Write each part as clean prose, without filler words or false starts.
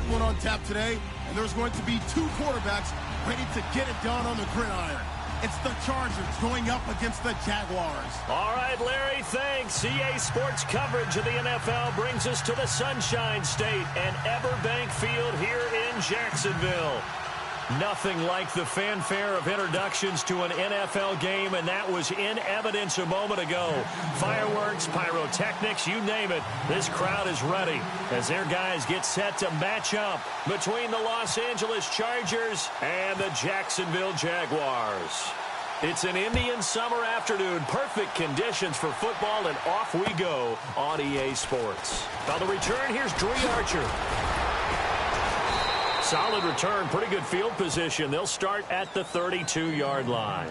one on tap today, and there's going to be two quarterbacks ready to get it done on the gridiron. It's the Chargers going up against the Jaguars. All right, Larry, thanks. EA Sports coverage of the NFL brings us to the Sunshine State and Everbank Field here in Jacksonville. Nothing like the fanfare of introductions to an NFL game, and that was in evidence a moment ago. Fireworks, pyrotechnics, you name it. This crowd is ready as their guys get set to match up between the Los Angeles Chargers and the Jacksonville Jaguars. It's an Indian summer afternoon, perfect conditions for football, and off we go on EA Sports. Now the return, here's Dree Archer. Solid return, pretty good field position. They'll start at the 32-yard line.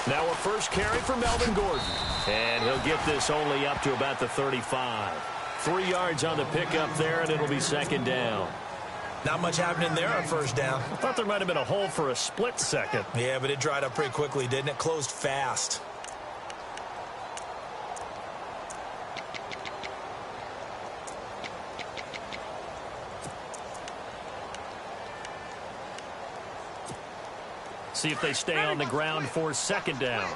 Now a first carry for Melvin Gordon. And he'll get this only up to about the 35. 3 yards on the pickup there, and it'll be second down. Not much happening there on first down. I thought there might have been a hole for a split second. Yeah, but it dried up pretty quickly, didn't it? Closed fast. See if they stay on the ground for second down.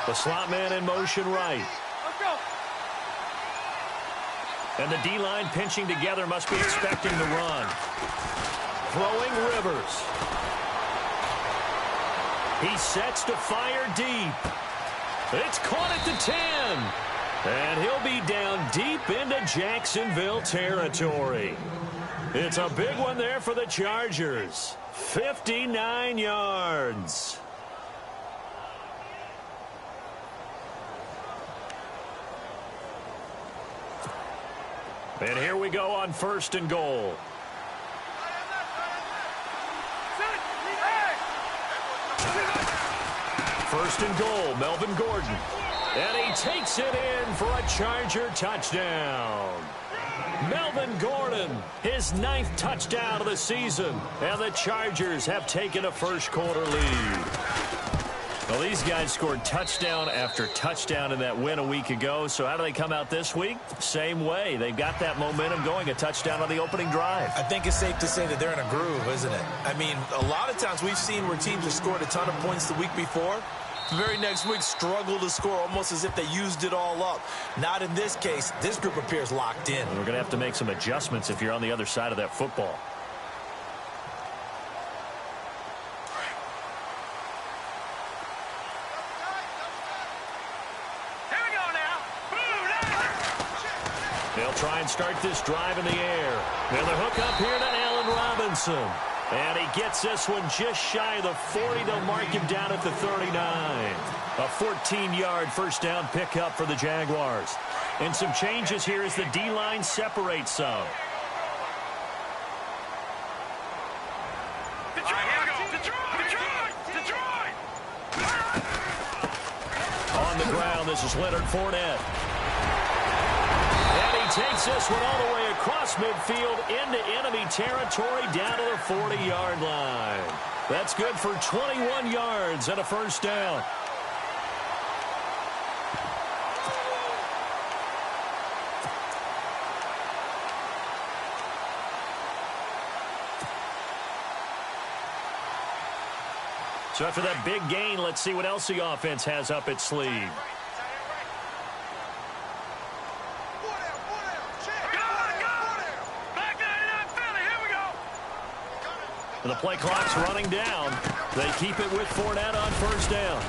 The slot man in motion right. And the D-line pinching together, must be expecting the run. Throwing Rivers. He sets to fire deep. It's caught at the 10. And he'll be down deep into Jacksonville territory. It's a big one there for the Chargers. 59 yards. And here we go on first and goal. First and goal, Melvin Gordon. And he takes it in for a Charger touchdown. Melvin Gordon, his 9th touchdown of the season. And the Chargers have taken a first-quarter lead. Well, these guys scored touchdown after touchdown in that win a week ago. So how do they come out this week? Same way. They've got that momentum going, a touchdown on the opening drive. I think it's safe to say that they're in a groove, isn't it? I mean, a lot of times we've seen where teams have scored a ton of points the week before. The very next week struggle to score, almost as if they used it all up. Not in this case. This group appears locked in. We're going to have to make some adjustments if you're on the other side of that football. They'll try and start this drive in the air. And the hook up here to Allen Robinson. And he gets this one just shy of the 40. They'll mark him down at the 39. A 14-yard first down pickup for the Jaguars. And some changes here as the D-line separates some. On the ground, this is Leonard Fournette. And he takes this one all the way across midfield into enemy territory down to the 40-yard line. That's good for 21 yards and a first down. So after that big gain, let's see what else the offense has up its sleeve. The play clock's running down. They keep it with Fournette on first down.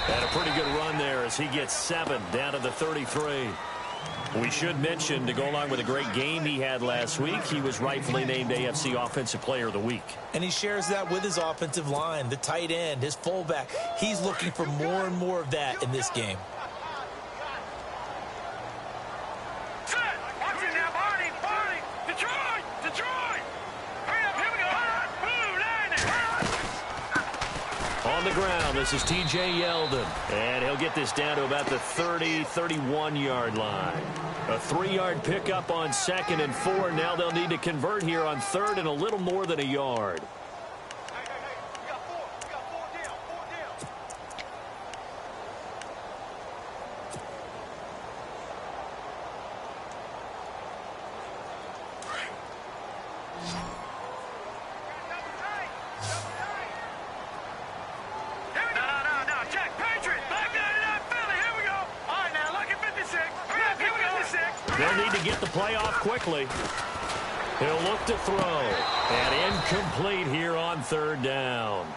And a pretty good run there as he gets 7 down to the 33. We should mention, to go along with a great game he had last week, he was rightfully named AFC Offensive Player of the Week. And he shares that with his offensive line, the tight end, his fullback. He's looking for more and more of that in this game. On the ground, this is T.J. Yeldon, and he'll get this down to about the 30, 31-yard line. A 3-yard pickup on 2nd and 4. Now they'll need to convert here on 3rd and a little more than a yard. They'll need to get the play off quickly. He'll look to throw. And incomplete here on 3rd down.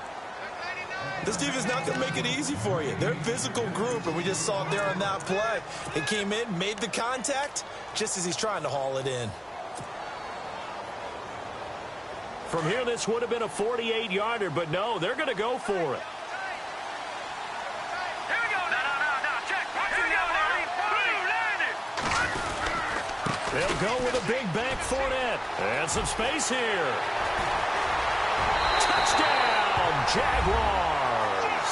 This defense is not going to make it easy for you. They're a physical group, and we just saw it there on that play. It came in, made the contact, just as he's trying to haul it in. From here, this would have been a 48-yarder, but no, they're going to go for it. They'll go with a big back Fournette. And some space here. Touchdown, Jaguars.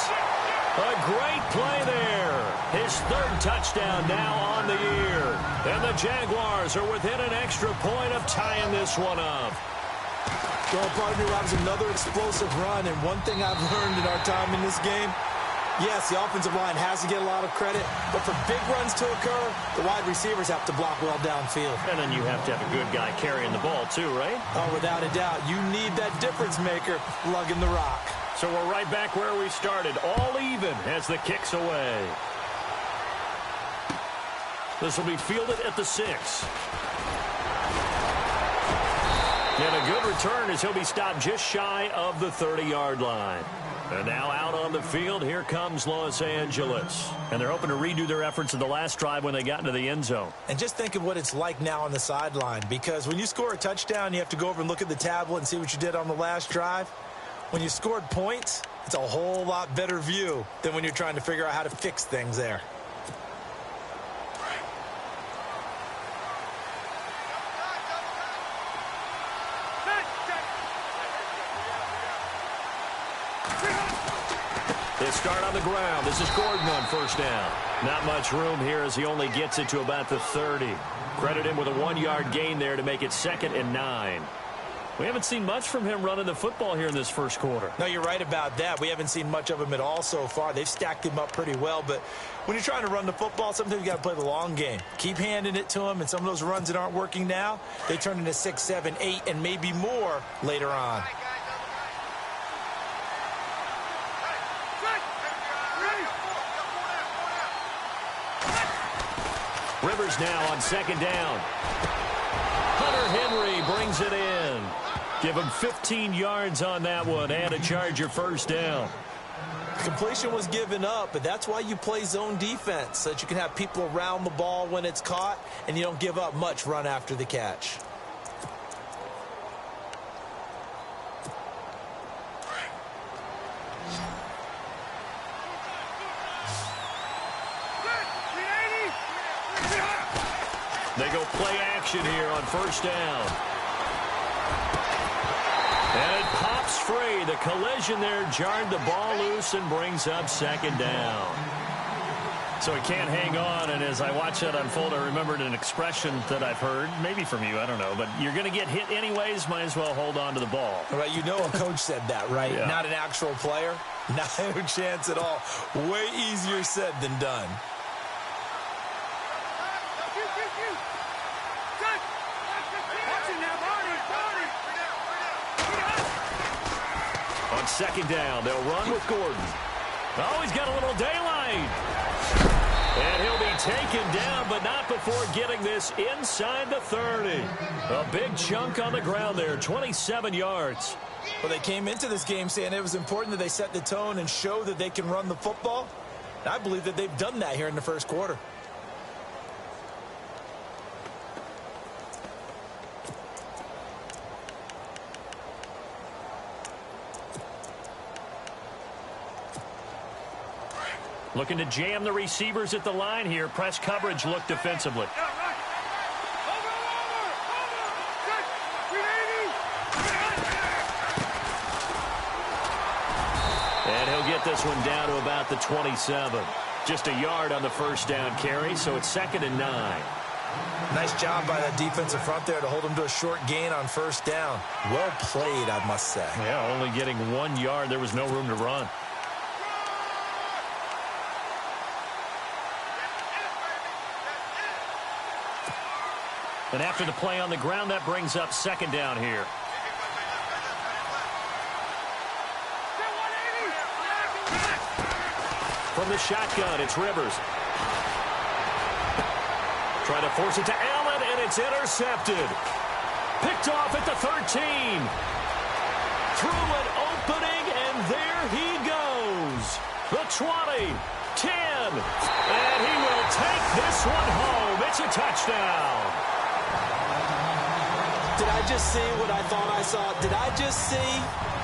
A great play there. His 3rd touchdown now on the year. And the Jaguars are within an extra point of tying this one up. Well, pardon me, that was another explosive run. And one thing I've learned in our time in this game, yes, the offensive line has to get a lot of credit, but for big runs to occur, the wide receivers have to block well downfield. And then you have to have a good guy carrying the ball too, right? Oh, without a doubt. You need that difference maker lugging the rock. So we're right back where we started, all even as the kick's away. This will be fielded at the 6. And a good return as he'll be stopped just shy of the 30-yard line. And now out on the field, here comes Los Angeles. And they're hoping to redo their efforts in the last drive when they got into the end zone. And just think of what it's like now on the sideline, because when you score a touchdown, you have to go over and look at the tablet and see what you did on the last drive. When you scored points, it's a whole lot better view than when you're trying to figure out how to fix things there. They start on the ground. This is Gordon on 1st down. Not much room here as he only gets it to about the 30. Credit him with a 1-yard gain there to make it 2nd and 9. We haven't seen much from him running the football here in this first quarter. No, you're right about that. We haven't seen much of him at all so far. They've stacked him up pretty well, but when you're trying to run the football, sometimes you got to play the long game. Keep handing it to him, and some of those runs that aren't working now, they turn into 6, 7, 8, and maybe more later on. Rivers now on 2nd down. Hunter Henry brings it in. Give him 15 yards on that one and a Charger 1st down. Completion was given up, but that's why you play zone defense, so that you can have people around the ball when it's caught, and you don't give up much run after the catch. They go play action here on 1st down. And it pops free. The collision there jarred the ball loose and brings up 2nd down. So he can't hang on, and as I watch that unfold, I remembered an expression that I've heard, maybe from you, I don't know, but you're going to get hit anyways, might as well hold on to the ball. Right, you know a coach said that, right? Yeah. Not an actual player. No chance at all. Way easier said than done. On 2nd down, they'll run with Gordon. Oh, he's got a little daylight. And he'll be taken down, but not before getting this inside the 30. A big chunk on the ground there, 27 yards. Well, they came into this game saying it was important that they set the tone and show that they can run the football. And I believe that they've done that here in the first quarter. Looking to jam the receivers at the line here. Press coverage look defensively. And he'll get this one down to about the 27. Just a yard on the first down carry, so it's 2nd and 9. Nice job by that defensive front there to hold him to a short gain on first down. Well played, I must say. Yeah, only getting 1 yard. There was no room to run. And after the play on the ground, that brings up 2nd down here. From the shotgun, it's Rivers. Trying to force it to Allen, and it's intercepted. Picked off at the 13. Through an opening, and there he goes. The 20, 10, and he will take this one home. It's a touchdown. Did I just see what I thought I saw? Did I just see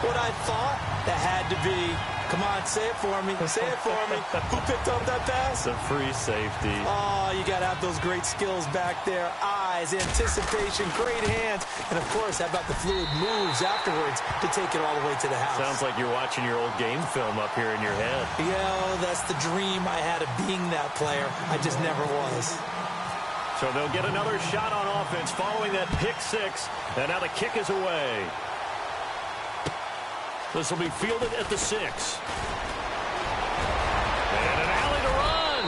what I thought? That had to be. Come on, say it for me. Say it for me. Who picked up that pass? The free safety. Oh, you got to have those great skills back there. Eyes, anticipation, great hands. And, of course, how about the fluid moves afterwards to take it all the way to the house? Sounds like you're watching your old game film up here in your head. Yeah, that's the dream I had of being that player. I just never was. So they'll get another shot on offense following that pick 6. And now the kick is away. This will be fielded at the 6. And an alley to run.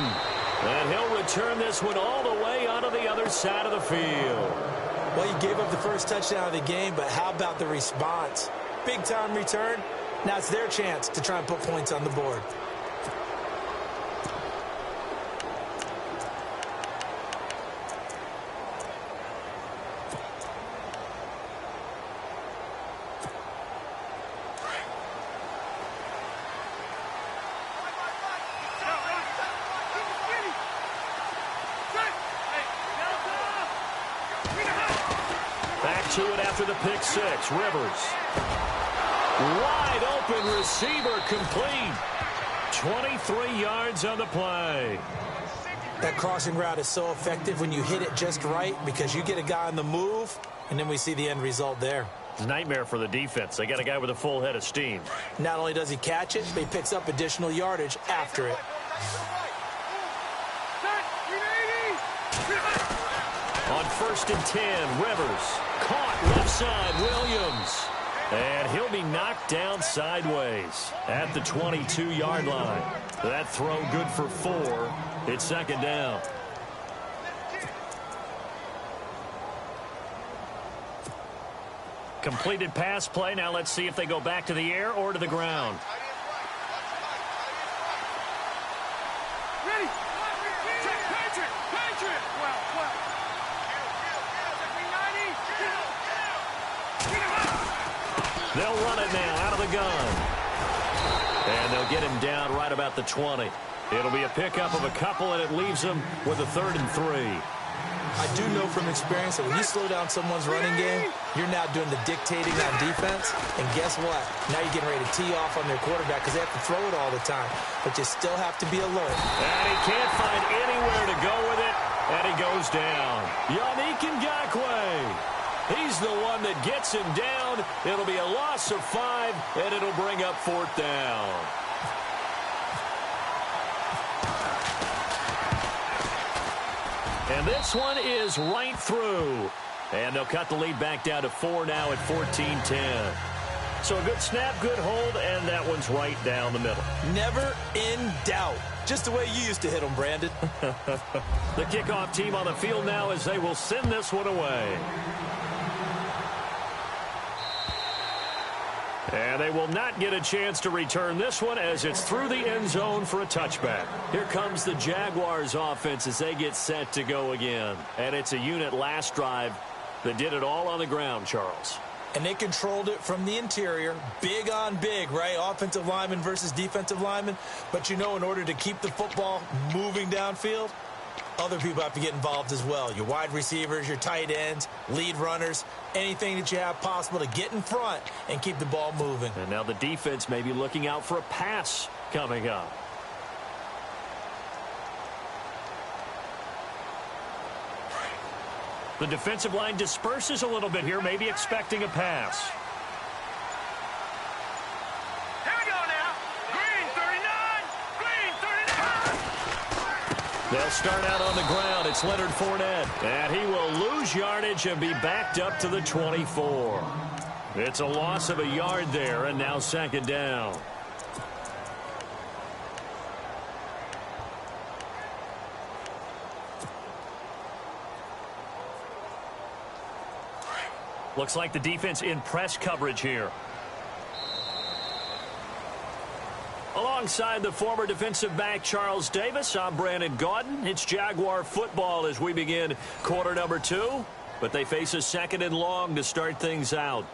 And he'll return this one all the way onto the other side of the field. Well, you gave up the first touchdown of the game, but how about the response? Big-time return. Now it's their chance to try and put points on the board. To it after the pick 6. Rivers. Wide open receiver complete. 23 yards on the play. That crossing route is so effective when you hit it just right because you get a guy on the move, and then we see the end result there. It's a nightmare for the defense. They got a guy with a full head of steam. Not only does he catch it, but he picks up additional yardage after it. On 1st and 10, Rivers. Caught left side, Williams. And he'll be knocked down sideways at the 22-yard line. That throw good for 4. It's 2nd down. Completed pass play. Now let's see if they go back to the air or to the ground. Ready? Patriot! Well. They'll run it now out of the gun. And they'll get him down right about the 20. It'll be a pickup of a couple, and it leaves them with a 3rd and 3. I do know from experience that when you slow down someone's running game, you're now doing the dictating on defense. And guess what? Now you're getting ready to tee off on their quarterback because they have to throw it all the time. But you still have to be alert. And he can't find anywhere to go with it, and he goes down. Yannick Ngakoue. He's the one that gets him down. It'll be a loss of 5, and it'll bring up 4th down. And this one is right through. And they'll cut the lead back down to 4 now at 14-10. So a good snap, good hold, and that one's right down the middle. Never in doubt. Just the way you used to hit them, Brandon. The kickoff team on the field now as they will send this one away. And they will not get a chance to return this one as it's through the end zone for a touchback. Here comes the Jaguars offense as they get set to go again. And it's a unit last drive that did it all on the ground, Charles. And they controlled it from the interior, big on big, right? Offensive lineman versus defensive lineman. But, you know, in order to keep the football moving downfield, other people have to get involved as well. Your wide receivers, your tight ends, lead runners, anything that you have possible to get in front and keep the ball moving. And now the defense may be looking out for a pass coming up. The defensive line disperses a little bit here, maybe expecting a pass. Here we go now. Green 39. Green 39. They'll start out on the ground. It's Leonard Fournette. And he will lose yardage and be backed up to the 24. It's a loss of a yard there, and now second down. Looks like the defense in press coverage here. Alongside the former defensive back Charles Davis, I'm Brandon Gaudin. It's Jaguar football as we begin quarter number 2. But they face a second and long to start things out.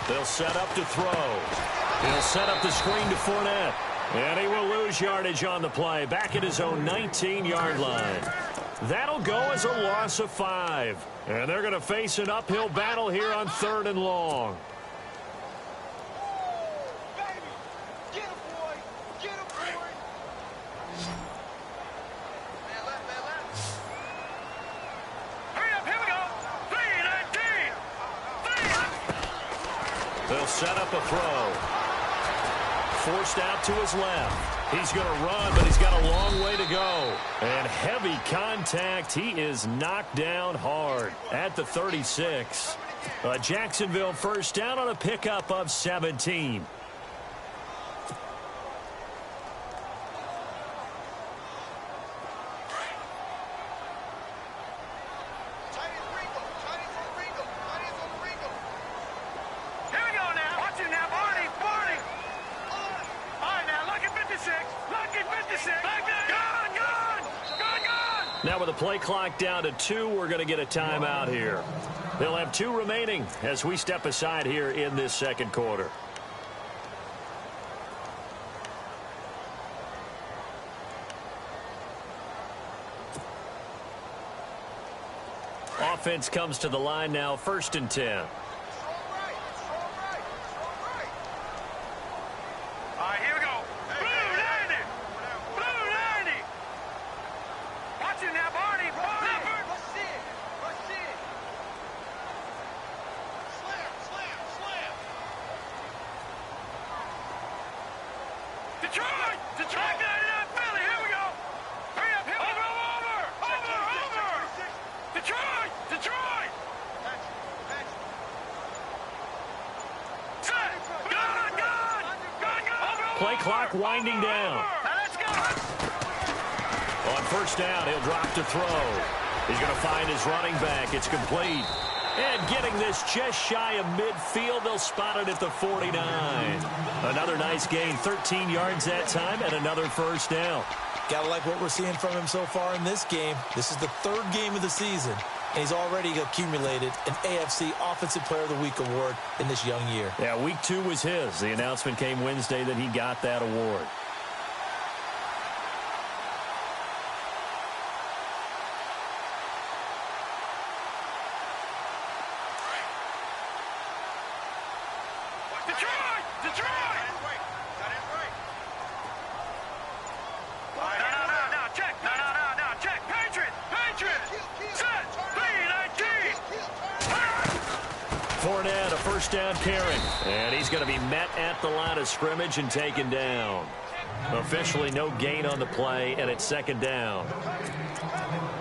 They'll set up to throw. He'll set up the screen to Fournette. And he will lose yardage on the play. Back at his own 19-yard line. That'll go as a loss of 5. And they're going to face an uphill battle here on 3rd and long. They'll set up a throw. Forced out to his left. He's going to run, but he's got a long way to go. And heavy contact. He is knocked down hard at the 36. A Jacksonville first down on a pickup of 17. Now with the play clock down to 2, we're going to get a timeout here. They'll have 2 remaining as we step aside here in this second quarter. Offense comes to the line now, 1st and 10. Play clock winding down. On first down, he'll drop to throw. He's going to find his running back. It's complete. And getting this just shy of midfield, they'll spot it at the 49. Another nice gain, 13 yards that time, and another first down. Gotta like what we're seeing from him so far in this game. This is the 3rd game of the season, and he's already accumulated an AFC Offensive Player of the Week award in this young year. Yeah, week 2 was his. The announcement came Wednesday that he got that award. Fournette, a first down carry. And he's going to be met at the line of scrimmage and taken down. Officially no gain on the play, and it's second down.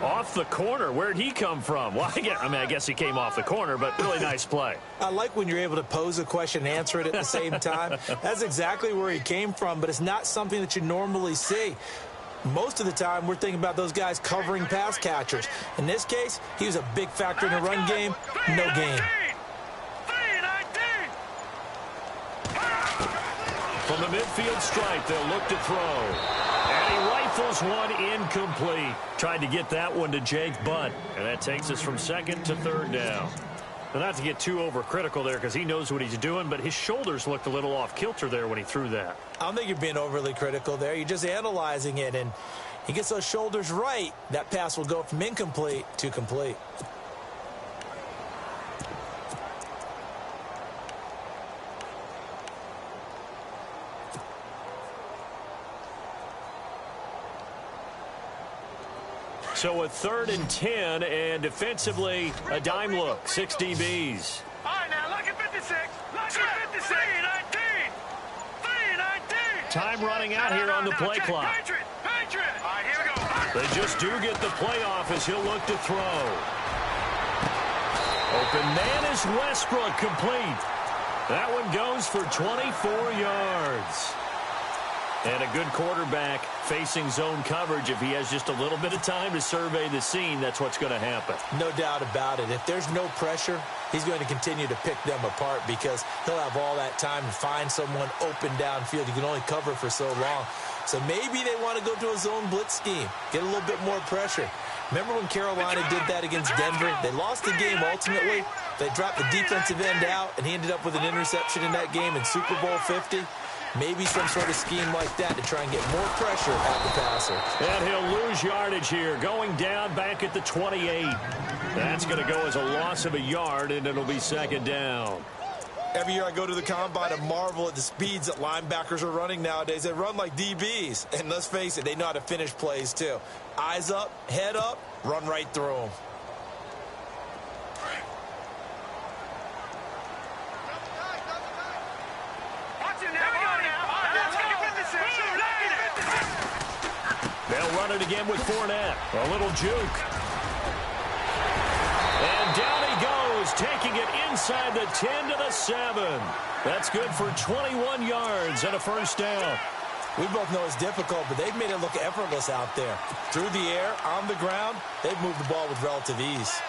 Off the corner. Where'd he come from? Well, I guess he came off the corner, but really nice play. I like when you're able to pose a question and answer it at the same time. That's exactly where he came from, but it's not something that you normally see. Most of the time, we're thinking about those guys covering pass catchers. In this case, he was a big factor in the run game. No gain. From the midfield stripe, they'll look to throw. And he rifles one incomplete. Tried to get that one to Jake Butt. And that takes us from second to third down. But not to get too overcritical there because he knows what he's doing, but his shoulders looked a little off kilter there when he threw that. I don't think you're being overly critical there. You're just analyzing it, and he gets those shoulders right. That pass will go from incomplete to complete. So a 3rd and 10, and defensively, a dime look, 6 DBs. All right, now, look at 56. Look at 56. 3-19. 3-19. Time running out here on the play clock. Patriot. All right, here we go. They just do get the playoff as he'll look to throw. Open man is Westbrook, complete. That one goes for 24 yards. And a good quarterback facing zone coverage. If he has just a little bit of time to survey the scene, that's what's going to happen. No doubt about it. If there's no pressure, he's going to continue to pick them apart because he'll have all that time to find someone open downfield. You can only cover for so long. So maybe they want to go to a zone blitz scheme, get a little bit more pressure. Remember when Carolina did that against Denver? They lost the game ultimately. They dropped the defensive end out, and he ended up with an interception in that game in Super Bowl 50. Maybe some sort of scheme like that to try and get more pressure at the passer. And he'll lose yardage here, going down back at the 28. That's going to go as a loss of a yard, and it'll be second down. Every year I go to the combine and marvel at the speeds that linebackers are running nowadays. They run like DBs. And let's face it, they know how to finish plays too. Eyes up, head up, run right through them. They'll run it again with Fournette. A little juke. And down he goes, taking it inside the 10 to the 7. That's good for 21 yards and a first down. We both know it's difficult, but they've made it look effortless out there. Through the air, on the ground, they've moved the ball with relative ease.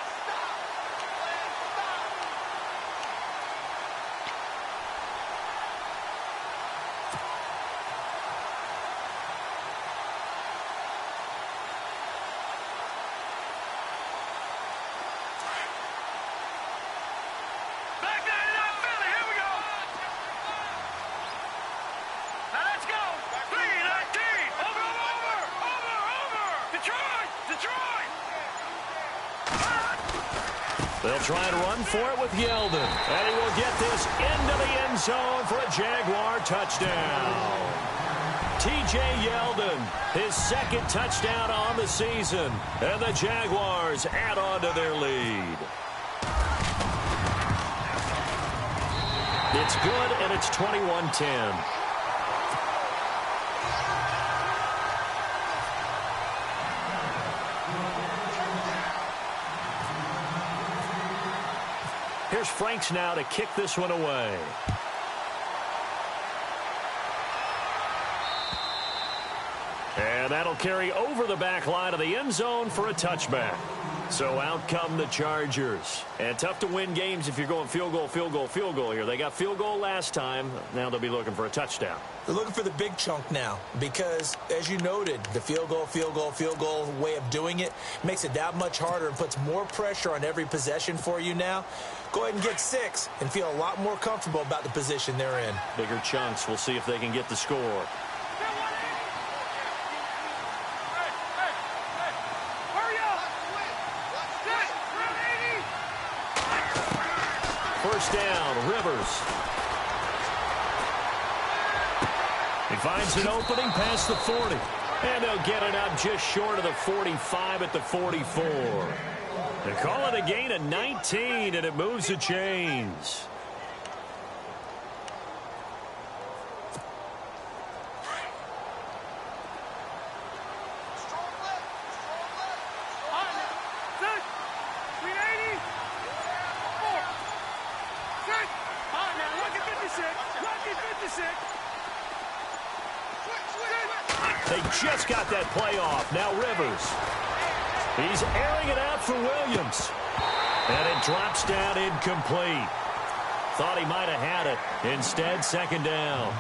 They'll try and run for it with Yeldon. And he will get this into the end zone for a Jaguar touchdown. T.J. Yeldon, his second touchdown on the season. And the Jaguars add on to their lead. It's good, and it's 21-10. Here's Franks now to kick this one away. And that'll carry over the back line of the end zone for a touchback. So out come the Chargers. And tough to win games if you're going field goal, field goal, field goal here. They got field goal last time. Now they'll be looking for a touchdown. They're looking for the big chunk now because, as you noted, the field goal way of doing it makes it that much harder and puts more pressure on every possession for you now. Go ahead and get 6 and feel a lot more comfortable about the position they're in. Bigger chunks. We'll see if they can get the score. First down, Rivers. He finds an opening past the 40. And they'll get it up just short of the 45 at the 44. They call it a gain of 19, and it moves the chains. They just got that play off. Now Rivers. He's airing it out for Williams. And it drops down incomplete. Thought he might have had it. Instead, second down.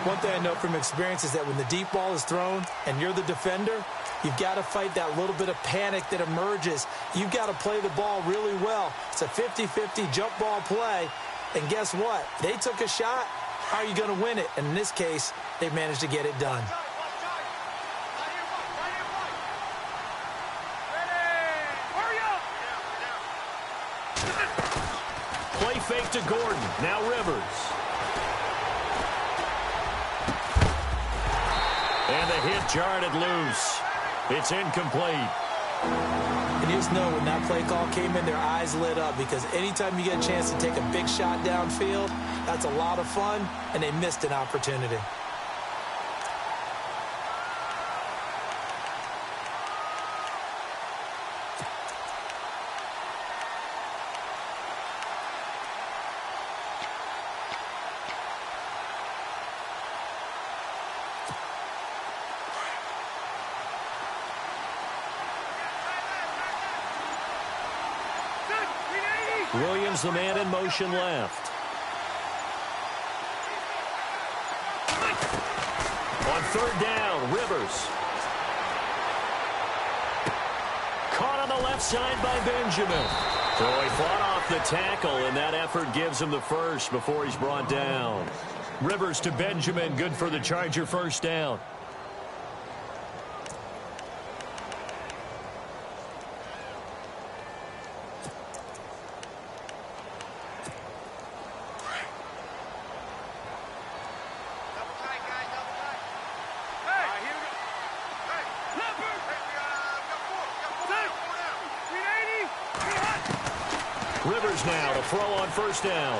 One thing I know from experience is that when the deep ball is thrown and you're the defender, you've got to fight that little bit of panic that emerges. You've got to play the ball really well. It's a 50-50 jump ball play. And guess what? They took a shot. How are you going to win it? And in this case, they managed to get it done. Play fake to Gordon. Now Rivers. And the hit jarred it loose. It's incomplete. And you just know when that play call came in, their eyes lit up, because anytime you get a chance to take a big shot downfield, that's a lot of fun, and they missed an opportunity. Williams, the man in motion left. On third down, Rivers. Caught on the left side by Benjamin. So he fought off the tackle, and that effort gives him the first before he's brought down. Rivers to Benjamin, good for the Charger first down. Rivers now to throw on first down.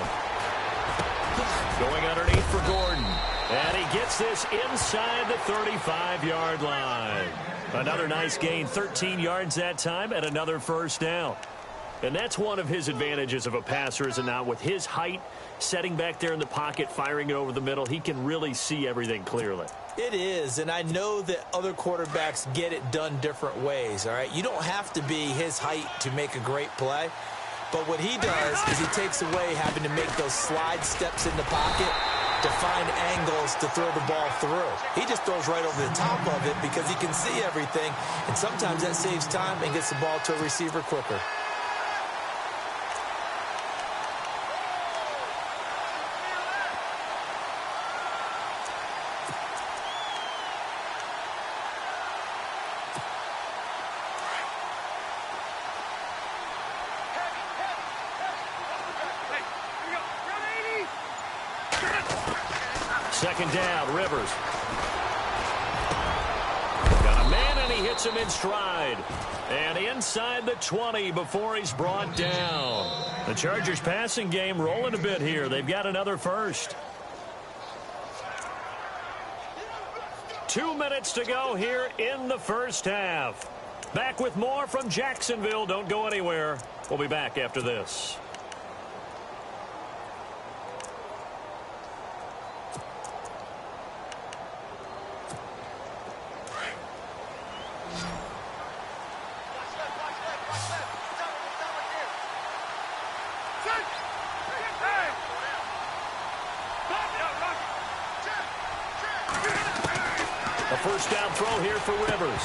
Going underneath for Gordon. And he gets this inside the 35-yard line. Another nice gain, 13 yards that time, and another first down. And that's one of his advantages of a passer, is it not? With his height, setting back there in the pocket, firing it over the middle, he can really see everything clearly. It is, and I know that other quarterbacks get it done different ways, all right? You don't have to be his height to make a great play. But what he does is he takes away having to make those slide steps in the pocket to find angles to throw the ball through. He just throws right over the top of it because he can see everything, and sometimes that saves time and gets the ball to a receiver quicker. Second down, Rivers. Got a man, and he hits him in stride. And inside the 20 before he's brought down. The Chargers passing game rolling a bit here. They've got another first. 2 minutes to go here in the first half. Back with more from Jacksonville. Don't go anywhere. We'll be back after this. A first down throw here for Rivers.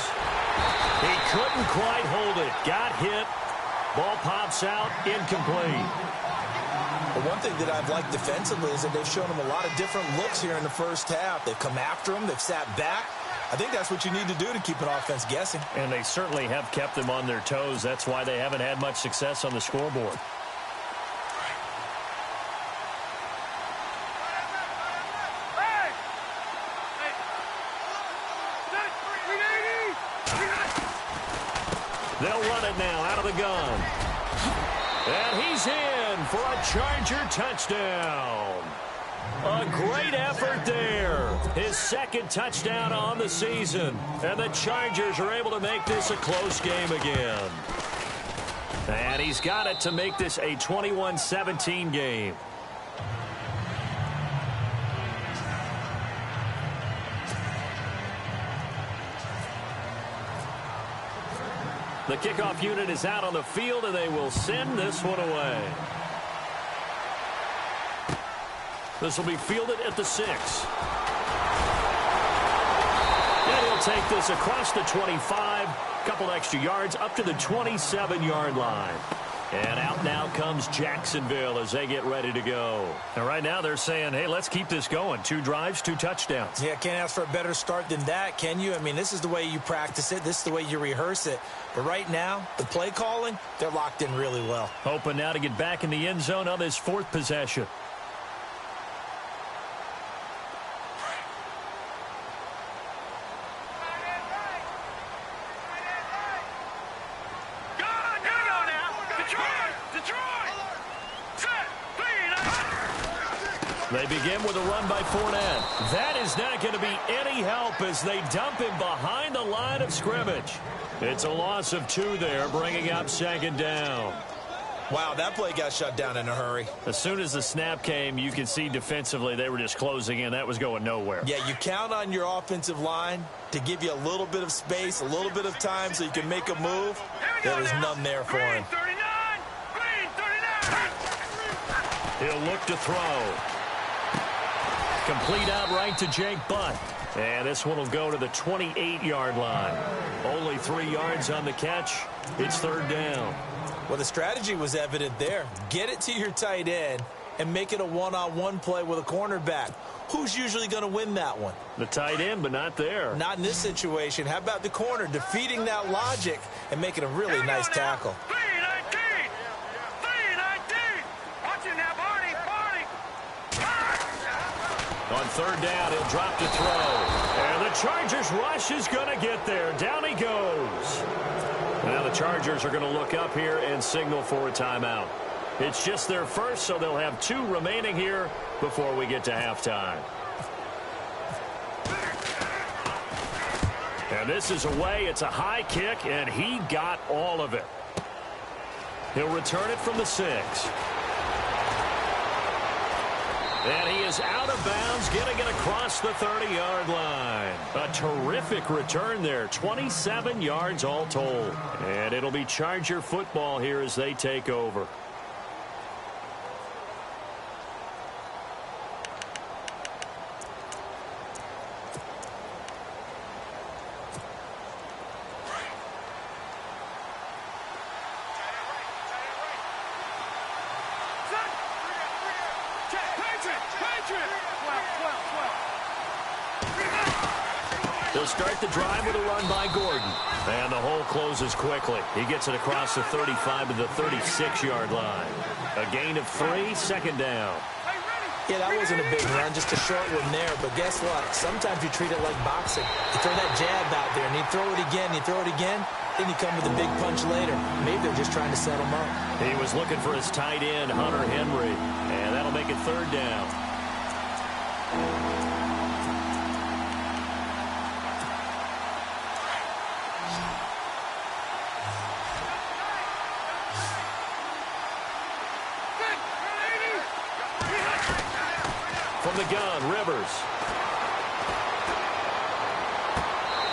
He couldn't quite hold it. Got hit. Ball pops out. Incomplete. Well, one thing that I've liked defensively is that they've shown him a lot of different looks here in the first half. They've come after him. They've sat back. I think that's what you need to do to keep an offense guessing. And they certainly have kept them on their toes. That's why they haven't had much success on the scoreboard. They'll run it now out of the gun. And he's in for a Charger touchdown. A great effort there. His second touchdown on the season. And the Chargers are able to make this a close game again. And he's got it to make this a 21-17 game. The kickoff unit is out on the field, and they will send this one away. This will be fielded at the 6. And he'll take this across the 25, couple extra yards up to the 27-yard line. And out now comes Jacksonville as they get ready to go. And right now they're saying, hey, let's keep this going. 2 drives, 2 touchdowns. Yeah, can't ask for a better start than that, can you? I mean, this is the way you practice it. This is the way you rehearse it. But right now, the play calling, they're locked in really well. Hoping now to get back in the end zone on this 4th possession. They begin with a run by Fournette. That is not going to be any help as they dump him behind the line of scrimmage. It's a loss of 2 there, bringing up 2nd down. Wow, that play got shut down in a hurry. As soon as the snap came, you could see defensively they were just closing in. That was going nowhere. Yeah, you count on your offensive line to give you a little bit of space, a little bit of time so you can make a move. There was none there for him. He'll look to throw. Complete out right to Jake Butt. And this one will go to the 28-yard line. Only 3 yards on the catch. It's 3rd down. Well, the strategy was evident there. Get it to your tight end and make it a one-on-one play with a cornerback. Who's usually going to win that one? The tight end, but not there. Not in this situation. How about the corner defeating that logic and making a really nice tackle? On 3rd down, he'll drop to throw. And the Chargers rush is going to get there. Down he goes. Now the Chargers are going to look up here and signal for a timeout. It's just their first, so they'll have 2 remaining here before we get to halftime. And this is away. It's a high kick, and he got all of it. He'll return it from the 6. And he is out of bounds, getting it across the 30-yard line. A terrific return there, 27 yards all told. And it'll be Charger football here as they take over. They'll start the drive with a run by Gordon. And the hole closes quickly. He gets it across the 35 to the 36-yard line. A gain of 3, 2nd down. Yeah, that wasn't a big run, just a short one there. But guess what? Sometimes you treat it like boxing. You throw that jab out there, and you throw it again, you throw it again, then you come with a big punch later. Maybe they're just trying to set him up. He was looking for his tight end, Hunter Henry. And that'll make it 3rd down. From the gun, Rivers.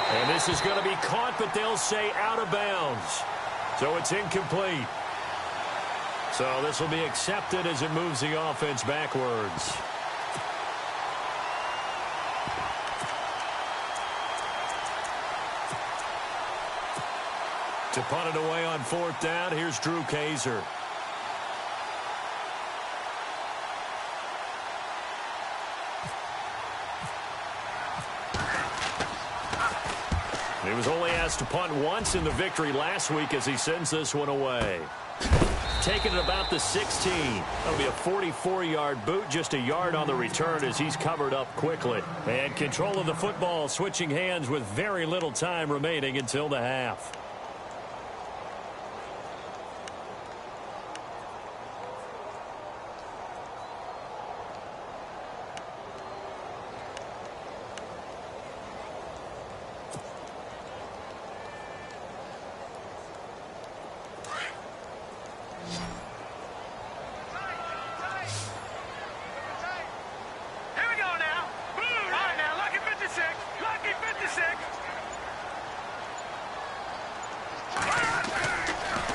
And this is going to be caught, but they'll say out of bounds. So it's incomplete. So this will be accepted as it moves the offense backwards. To punt it away on 4th down, here's Drew Kaiser. He was only asked to punt once in the victory last week as he sends this one away. Taking it about the 16. That'll be a 44-yard boot, just a yard on the return as he's covered up quickly. And control of the football switching hands with very little time remaining until the half.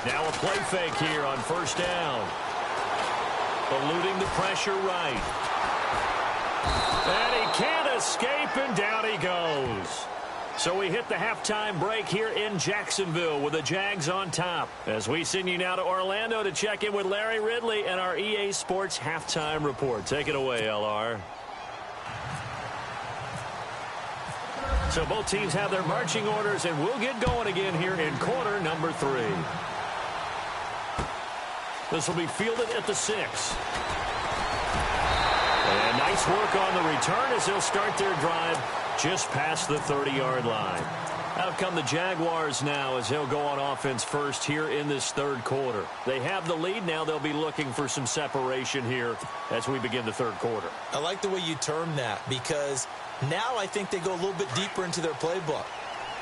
Now a play fake here on 1st down. Eluding the pressure right. And he can't escape, and down he goes. So we hit the halftime break here in Jacksonville with the Jags on top. As we send you now to Orlando to check in with Larry Ridley and our EA Sports halftime report. Take it away, LR. So both teams have their marching orders, and we'll get going again here in quarter number 3. This will be fielded at the 6. And nice work on the return as they'll start their drive just past the 30-yard line. Out come the Jaguars now as they'll go on offense first here in this third quarter. They have the lead now. They'll be looking for some separation here as we begin the third quarter. I like the way you term that because now I think they go a little bit deeper into their playbook.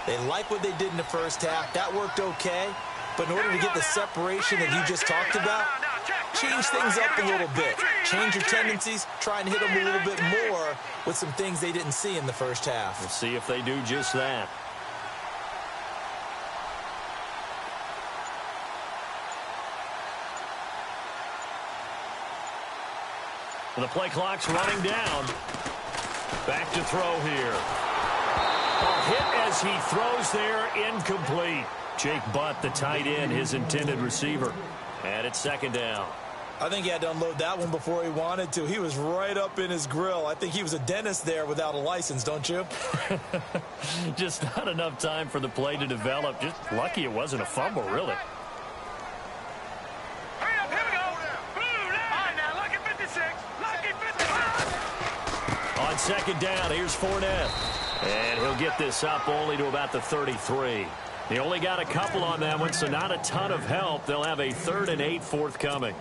They like what they did in the first half. That worked okay. But in order to get the separation that you just talked about, change things up a little bit. Change your tendencies. Try and hit them a little bit more with some things they didn't see in the first half. We'll see if they do just that. The play clock's running down. Back to throw here. A hit as he throws there, incomplete. Jake Butt, the tight end, his intended receiver. And it's second down. I think he had to unload that one before he wanted to. He was right up in his grill. I think he was a dentist there without a license, don't you? Just not enough time for the play to develop. Just lucky it wasn't a fumble, really. Hurry up, here we go. Blue line. All right, now, lucky 56. Lucky 55. On second down, here's Fournette. And he'll get this up only to about the 33. He only got a couple on that one, so not a ton of help. They'll have a 3rd and 8 forthcoming.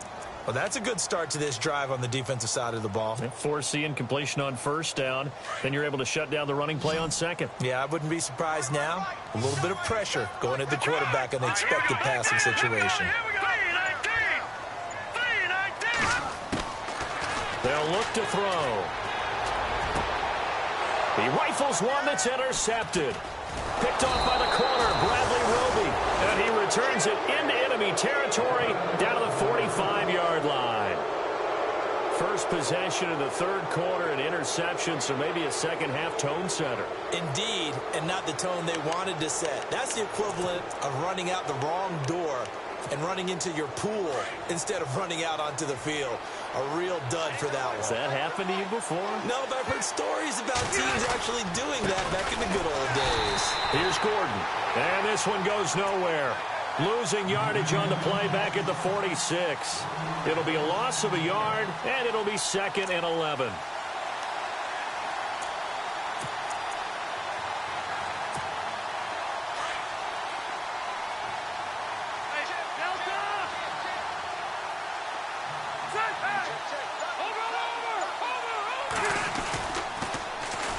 Well, that's a good start to this drive on the defensive side of the ball. Forcing completion on first down. Then you're able to shut down the running play on second. Yeah, I wouldn't be surprised now. A little bit of pressure going at the quarterback in the expected passing situation. They'll look to throw. He rifles one that's intercepted. Picked off by the corner, Bradley Roby. And he returns it into enemy territory down to the 45-yard line. First possession in the third quarter, an interception, so maybe a second-half tone setter. Indeed, and not the tone they wanted to set. That's the equivalent of running out the wrong door and running into your pool instead of running out onto the field. A real dud for that one. Has that happened to you before? No, but I've heard stories about teams actually doing that back in the good old days. Here's Gordon. And this one goes nowhere. Losing yardage on the play back at the 46. It'll be a loss of a yard, and it'll be 2nd and 11.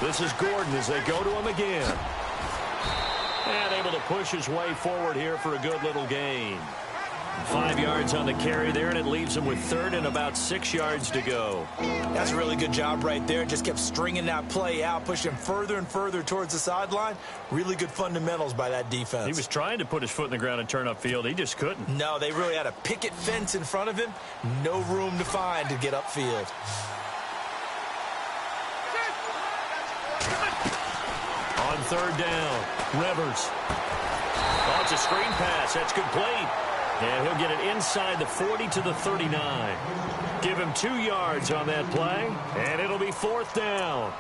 This is Gordon as they go to him again. And able to push his way forward here for a good little gain. 5 yards on the carry there, and it leaves him with 3rd and about 6 yards to go. That's a really good job right there. Just kept stringing that play out, pushing further and further towards the sideline. Really good fundamentals by that defense. He was trying to put his foot in the ground and turn upfield. He just couldn't. No, they really had a picket fence in front of him. No room to find to get upfield. On 3rd down, Rivers. Oh, it's a screen pass. That's complete. And he'll get it inside the 40 to the 39. Give him 2 yards on that play, and it'll be 4th down.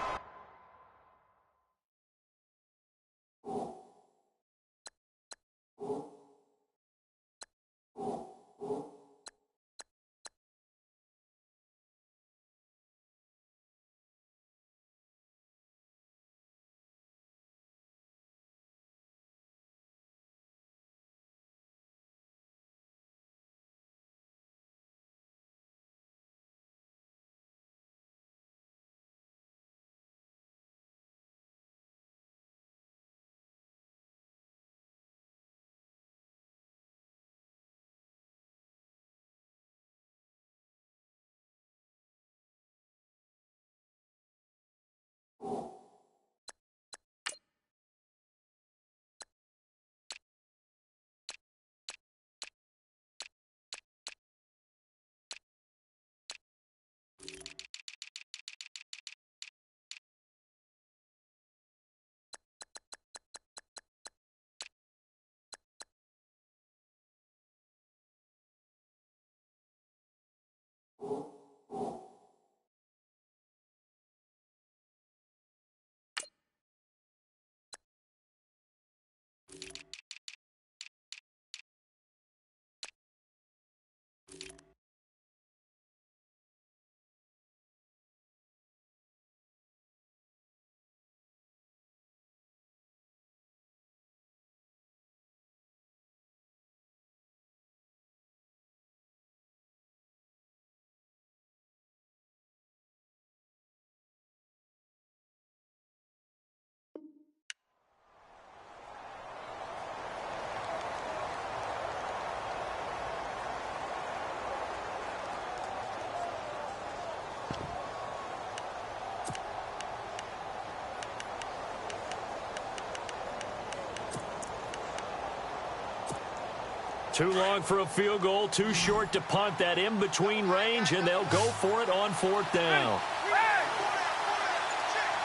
Too long for a field goal, too short to punt. That in-between range, and they'll go for it on 4th down.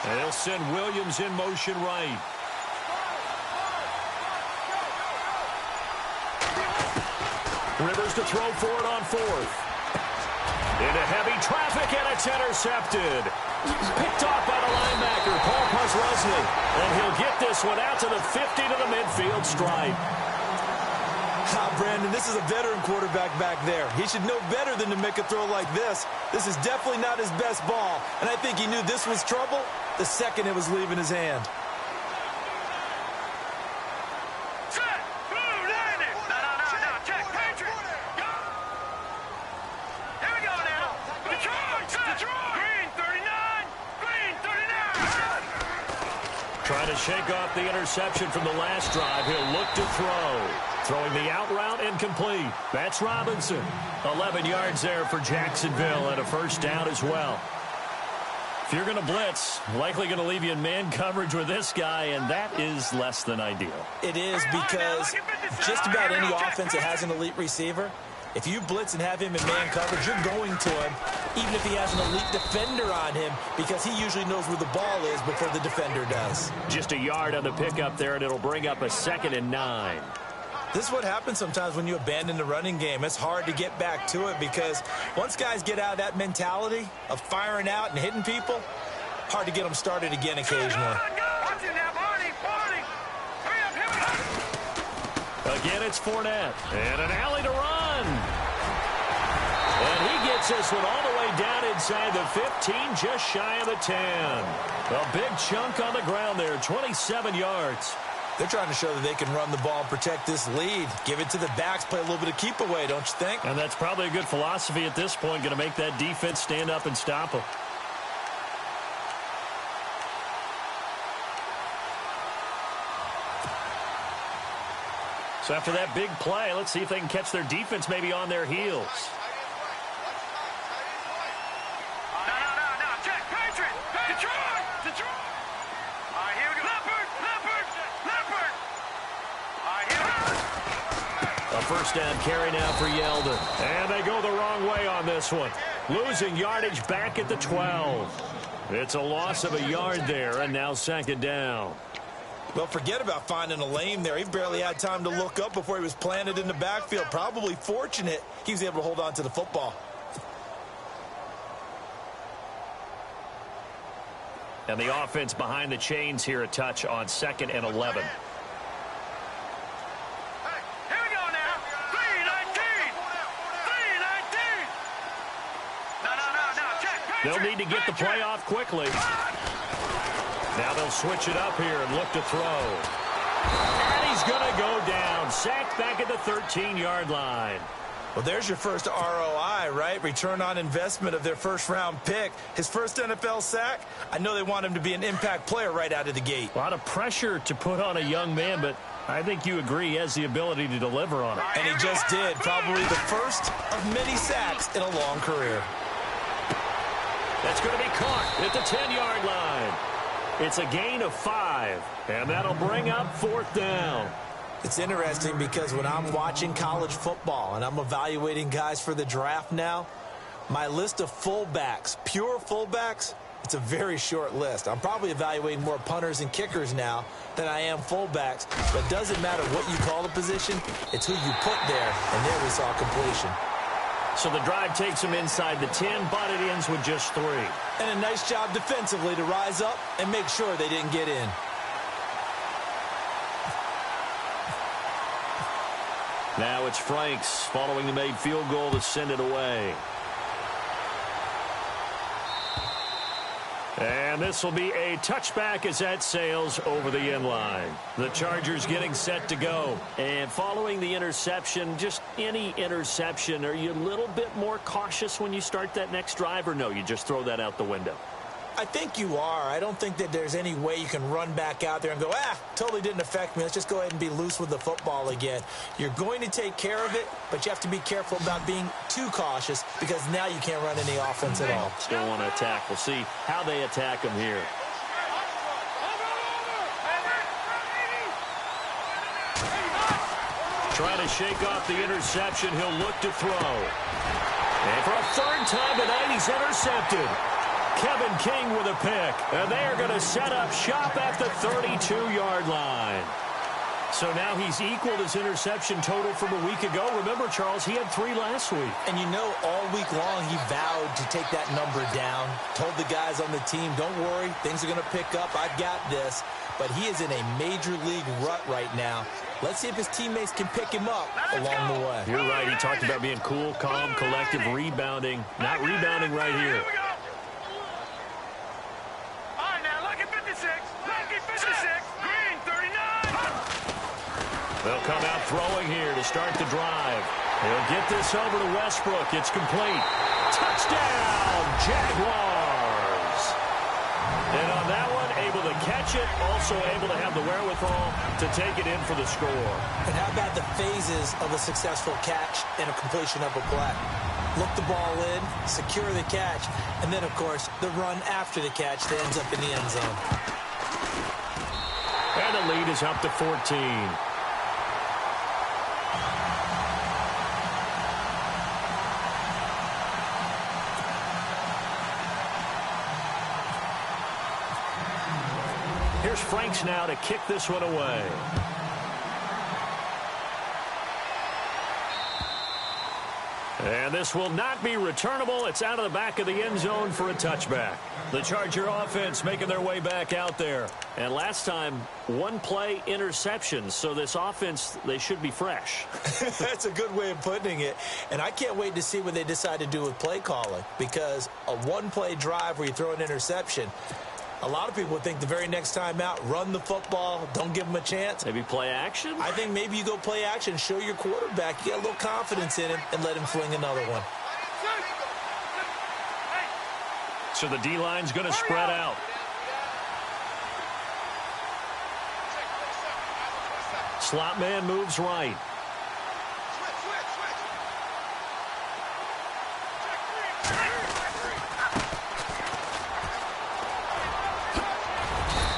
And they'll send Williams in motion right. Rivers to throw for it on 4th. Into heavy traffic, and it's intercepted. Picked off by the linebacker, Paul Posluszny. And he'll get this one out to the 50 to the midfield stripe. Brandon, this is a veteran quarterback back there. He should know better than to make a throw like this. This is definitely not his best ball, and I think he knew this was trouble the second it was leaving his hand. Trying to shake off the interception from the last drive. He'll look to throw. Throwing the out route incomplete. That's Robinson. 11 yards there for Jacksonville and a first down as well. If you're going to blitz, likely going to leave you in man coverage with this guy, and that is less than ideal. It is, because just about any offense that has an elite receiver, if you blitz and have him in man coverage, you're going to him, even if he has an elite defender on him, because he usually knows where the ball is before the defender does. Just a yard on the pickup there, and it'll bring up a 2nd and 9. This is what happens sometimes when you abandon the running game. It's hard to get back to it, because once guys get out of that mentality of firing out and hitting people, hard to get them started again occasionally. Again, it's Fournette. And an alley to run. And he gets this one all the way down inside the 15, just shy of the 10. A big chunk on the ground there, 27 yards. They're trying to show that they can run the ball and protect this lead. Give it to the backs, play a little bit of keep away, don't you think? And that's probably a good philosophy at this point, going to make that defense stand up and stop them. So after that big play, let's see if they can catch their defense maybe on their heels. A first down carry now for Yeldon. And they go the wrong way on this one. Losing yardage back at the 12. It's a loss of a yard there, and now 2nd down. Well, forget about finding a lane there. He barely had time to look up before he was planted in the backfield. Probably fortunate he was able to hold on to the football. And the offense behind the chains here, a touch on 2nd and 11. They'll need to get the play off quickly. Now they'll switch it up here and look to throw. And he's going to go down. Sacked back at the 13-yard line. Well, there's your first ROI, right? Return on investment of their first-round pick. His first NFL sack. I know they want him to be an impact player right out of the gate. A lot of pressure to put on a young man, but I think you agree he has the ability to deliver on it. And he just did. Probably the first of many sacks in a long career. That's going to be caught at the 10-yard line. It's a gain of 5, and that'll bring up 4th down. It's interesting because when I'm watching college football and I'm evaluating guys for the draft now, my list of fullbacks, pure fullbacks, it's a very short list. I'm probably evaluating more punters and kickers now than I am fullbacks, but it doesn't matter what you call the position, it's who you put there, and there we saw completion. So the drive takes them inside the 10, but it ends with just 3. And a nice job defensively to rise up and make sure they didn't get in. Now it's Franks following the made field goal to send it away. And this will be a touchback as that sails over the end line. The Chargers getting set to go. And following the interception, just any interception, are you a little bit more cautious when you start that next drive, or no, you just throw that out the window? I think you are. I don't think that there's any way you can run back out there and go, totally didn't affect me. Let's just go ahead and be loose with the football again. You're going to take care of it, but you have to be careful about being too cautious because now you can't run any offense at all. Still want to attack. We'll see how they attack them here. trying to shake off the interception. He'll look to throw. And for a third time tonight, he's intercepted. Kevin King with a pick. And they are going to set up shop at the 32-yard line. So now he's equaled his interception total from a week ago. Remember, Charles, he had 3 last week. And you know, all week long he vowed to take that number down. Told the guys on the team, don't worry, things are going to pick up. I've got this. But he is in a major league rut right now. Let's see if his teammates can pick him up along the way. You're right. He talked about being cool, calm, collective, rebounding. Not rebounding right here. All right, now, lucky 56. Lucky 56. Green, 39. They'll come out throwing here to start the drive. He'll get this over to Westbrook. It's complete. Touchdown, Jaguars. And on that one, able to catch it, also able to have the wherewithal to take it in for the score. And how about the phases of a successful catch and a completion of a play? Look the ball in, secure the catch, and then, of course, the run after the catch that ends up in the end zone. And the lead is up to 14. Here's Franks now to kick this one away. And this will not be returnable. It's out of the back of the end zone for a touchback. The Charger offense making their way back out there. And last time, 1 play interceptions. So this offense, they should be fresh. That's a good way of putting it. And I can't wait to see what they decide to do with play calling. Because a 1-play drive where you throw an interception, a lot of people would think the very next time out, run the football, don't give them a chance. Maybe play action? I think maybe you go play action, show your quarterback, get a little confidence in him, and let him fling another one. So the D-line's going to spread out. Slot man moves right.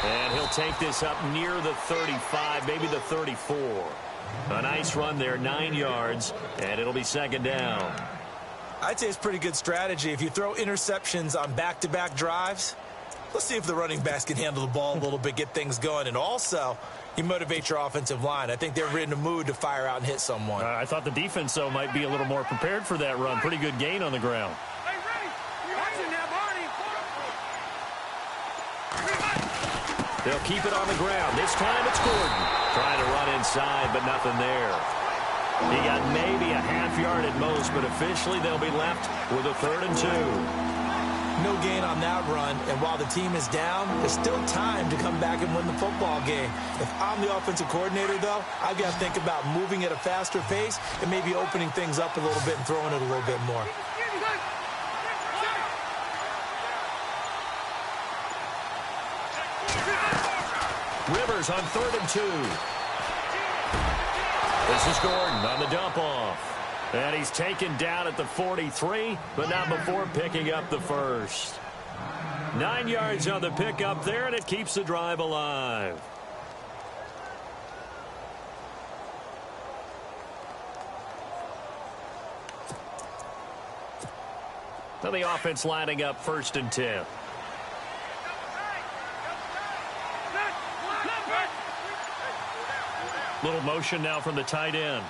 And he'll take this up near the 35, maybe the 34. A nice run there, 9 yards, and it'll be second down. I'd say it's pretty good strategy. If you throw interceptions on back-to-back drives, let's see if the running backs can handle the ball a little bit, get things going. And also, you motivate your offensive line. I think they're in the mood to fire out and hit someone. I thought the defense, though, might be a little more prepared for that run. Pretty good gain on the ground. They'll keep it on the ground. This time it's Gordon. Trying to run inside, but nothing there. He got maybe a half yard at most, but officially they'll be left with a 3rd and 2. No gain on that run, and while the team is down, there's still time to come back and win the football game. If I'm the offensive coordinator, though, I've got to think about moving at a faster pace and maybe opening things up a little bit and throwing it a little bit more. Rivers on 3rd and 2. This is Gordon on the dump off. And he's taken down at the 43, but not before picking up the first. 9 yards on the pickup there, and it keeps the drive alive. So the offense lining up 1st and 10. Little motion now from the tight end.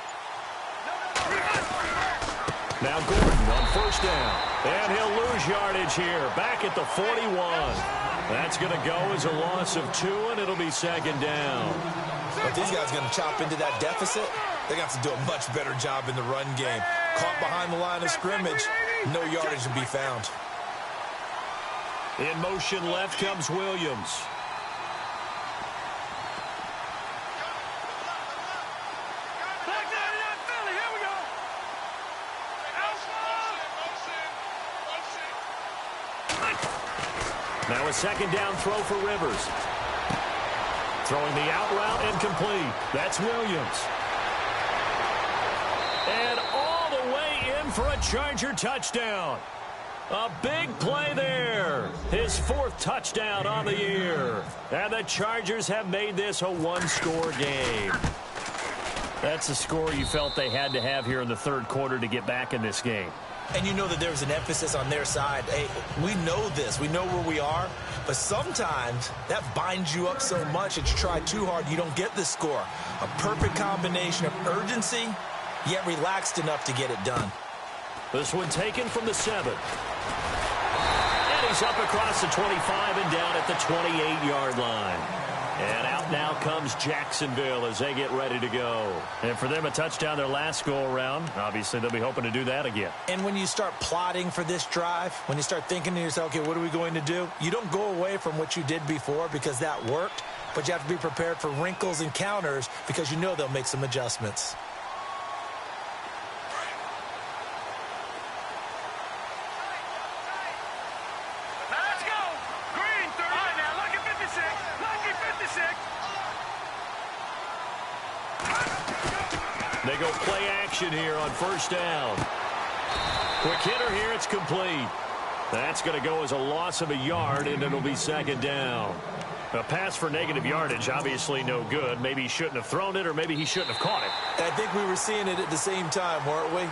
Now Gordon on 1st down. And he'll lose yardage here. Back at the 41. That's going to go as a loss of 2, and it'll be 2nd down. If these guys are going to chop into that deficit, they're going to have to do a much better job in the run game. Caught behind the line of scrimmage, no yardage to be found. In motion left comes Williams. Now a 2nd down throw for Rivers. Throwing the out route and complete. That's Williams. And all the way in for a Charger touchdown. A big play there. His 4th touchdown on the year. And the Chargers have made this a 1-score game. That's the score you felt they had to have here in the third quarter to get back in this game. And you know that there's an emphasis on their side. Hey, we know this. We know where we are. But sometimes that binds you up so much that you try too hard, you don't get the score. A perfect combination of urgency, yet relaxed enough to get it done. This one taken from the 7. And he's up across the 25 and down at the 28-yard line. And out now comes Jacksonville as they get ready to go. And for them, a touchdown their last go-around. Obviously, they'll be hoping to do that again. And when you start plotting for this drive, when you start thinking to yourself, okay, what are we going to do? You don't go away from what you did before because that worked, but you have to be prepared for wrinkles and counters because you know they'll make some adjustments. They go play action here on first down. Quick hitter here, it's complete. That's going to go as a loss of a yard, and it'll be second down. A pass for negative yardage, obviously no good. Maybe he shouldn't have thrown it, or maybe he shouldn't have caught it. I think we were seeing it at the same time, weren't we?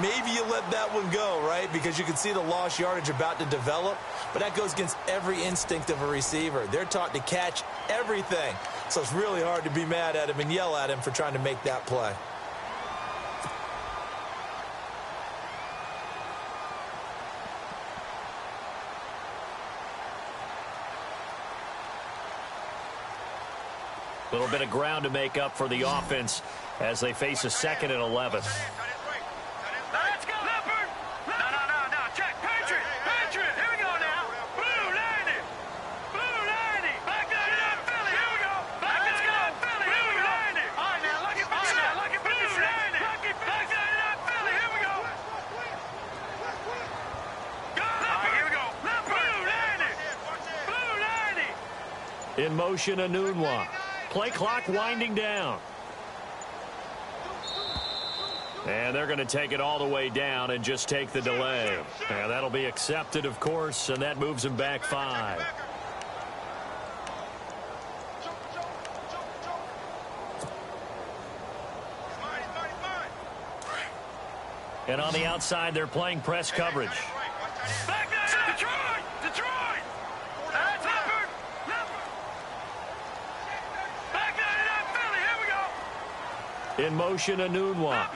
Maybe you let that one go, right? Because you can see the lost yardage about to develop. But that goes against every instinct of a receiver. They're taught to catch everything. So it's really hard to be mad at him and yell at him for trying to make that play. A little bit of ground to make up for the offense as they face a 2nd and 11. Let's go. Leopard. No. Check. Patriot. Here we go now. Blue 90. Back that up, Philly. Here we go. Back that up, Philly. Here we go. All right, now, lucky Blue 90. Back that up, Philly. Here we go. Go, Leopard. Here we go. Blue 90. In motion, Anunwa. Play clock winding down. And they're going to take it all the way down and just take the delay. And that'll be accepted, of course, and that moves them back 5. And on the outside, they're playing press coverage. Back that up. Detroit. That's Leopard. Back that up, Philly. Here we go. In motion, Anunwa.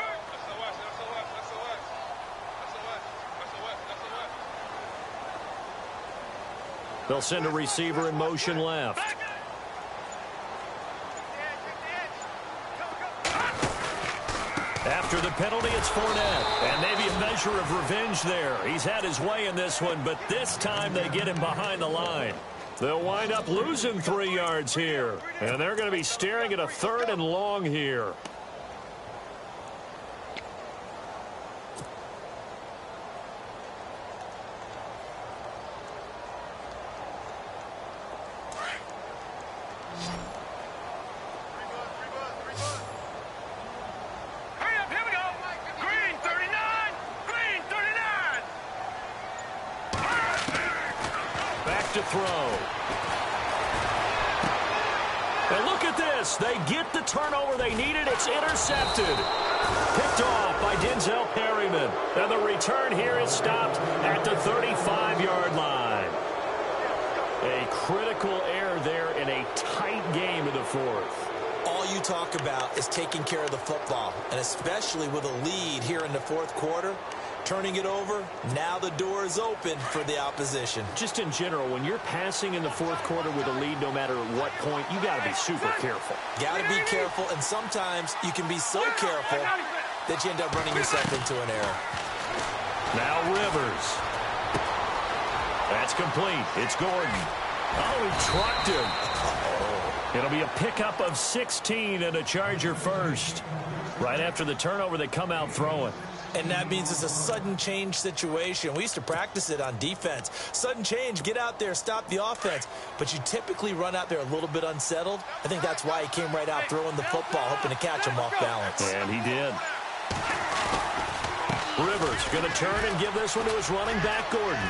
They'll send a receiver in motion left. After the penalty, it's Fournette. And maybe a measure of revenge there. He's had his way in this one, but this time they get him behind the line. They'll wind up losing 3 yards here. And they're going to be staring at a 3rd and long here. To throw. And look at this. They get the turnover they needed. It's intercepted. Picked off by Denzel Perryman. And the return here is stopped at the 35-yard line. A critical error there in a tight game in the 4th. All you talk about is taking care of the football, and especially with a lead here in the 4th quarter. Turning it over, now the door is open for the opposition. Just in general, when you're passing in the 4th quarter with a lead, no matter at what point, you got to be super careful. Got to be careful, and sometimes you can be so careful that you end up running yourself into an error. Now Rivers. That's complete. It's Gordon. Oh, he trucked him. It'll be a pickup of 16 and a Charger first. Right after the turnover, they come out throwing. And that means it's a sudden change situation. We used to practice it on defense. Sudden change, get out there, stop the offense. But you typically run out there a little bit unsettled. I think that's why he came right out throwing the football, hoping to catch him off balance. And he did. Rivers going to turn and give this one to his running back, Gordon.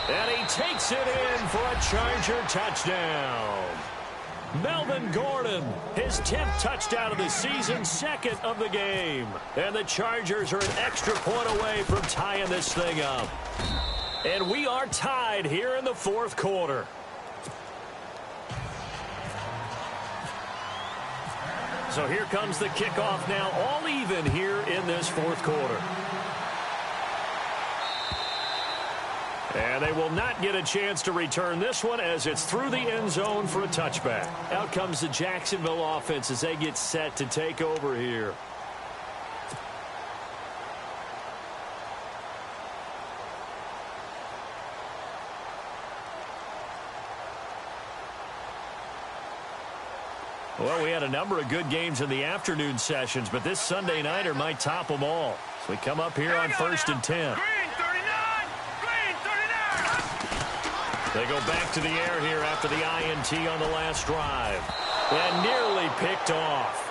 And he takes it in for a Charger touchdown. Melvin Gordon, his 10th touchdown of the season, 2nd of the game. And the Chargers are an extra point away from tying this thing up. And we are tied here in the 4th quarter. So here comes the kickoff now, all even here in this 4th quarter. And they will not get a chance to return this one as it's through the end zone for a touchback. Out comes the Jacksonville offense as they get set to take over here. Well, we had a number of good games in the afternoon sessions, but this Sunday nighter might top them all. So we come up here on 1st and 10. They go back to the air here after the INT on the last drive. And nearly picked off.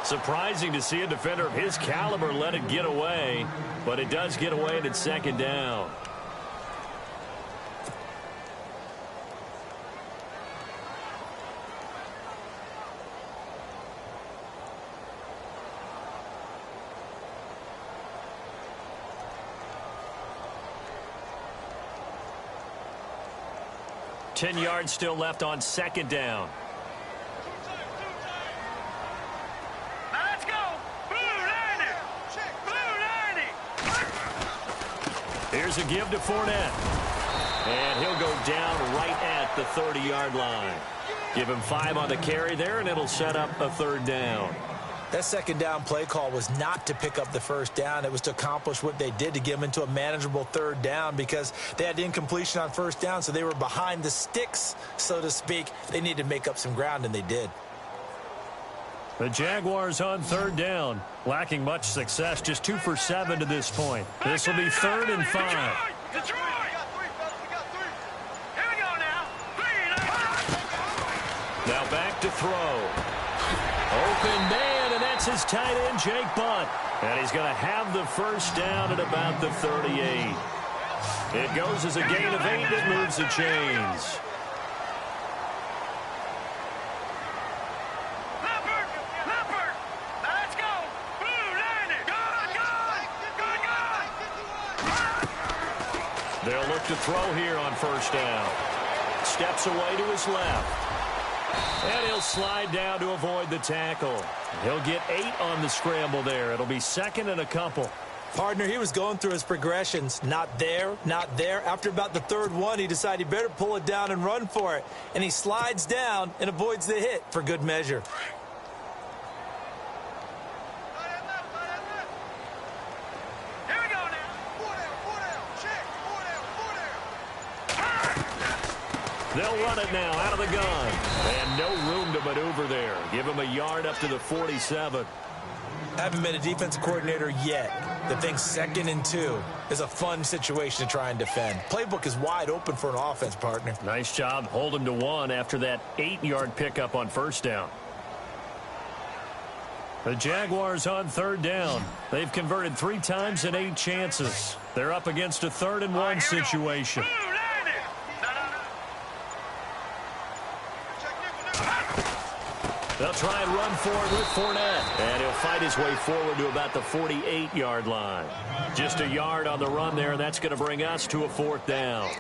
Surprising to see a defender of his caliber let it get away, but it does get away and it's 2nd down. Ten yards still left on 2nd down. Now let's go. Blue 90. Blue 90. Here's a give to Fournette. And he'll go down right at the 30-yard line. Give him 5 on the carry there, and it'll set up a 3rd down. That 2nd down play call was not to pick up the 1st down. It was to accomplish what they did, to get them into a manageable 3rd down, because they had incompletion on 1st down, so they were behind the sticks, so to speak. They needed to make up some ground, and they did. The Jaguars on 3rd down. Lacking much success, just 2 for 7 to this point. This will be 3rd and 5. Detroit. Here we go now. Now back to throw. Open man, and that's his tight end, Jake Butt. And he's going to have the 1st down at about the 38. It goes as a gain of 8 that moves the chains. Leopard. Now let's go. Blue 90. Good. They'll look to throw here on 1st down. Steps away to his left. And he'll slide down to avoid the tackle. He'll get 8 on the scramble there. It'll be 2nd and a couple. Partner, he was going through his progressions. Not there, not there. After about the 3rd one, he decided he better pull it down and run for it. And he slides down and avoids the hit for good measure. Here we go now. 4 down. Check. 4 down. They'll run it now out of the gun. And no room to maneuver there. Give him a yard up to the 47. I haven't been a defensive coordinator yet that thinks 2nd and 2 is a fun situation to try and defend. Playbook is wide open for an offense, partner. Nice job. Hold him to 1 after that 8-yard pickup on 1st down. The Jaguars on 3rd down. They've converted 3 times in 8 chances. They're up against a 3rd and 1 situation. They'll try and run forward with Fournette. And he'll fight his way forward to about the 48-yard line. Just a yard on the run there, and that's going to bring us to a 4th down.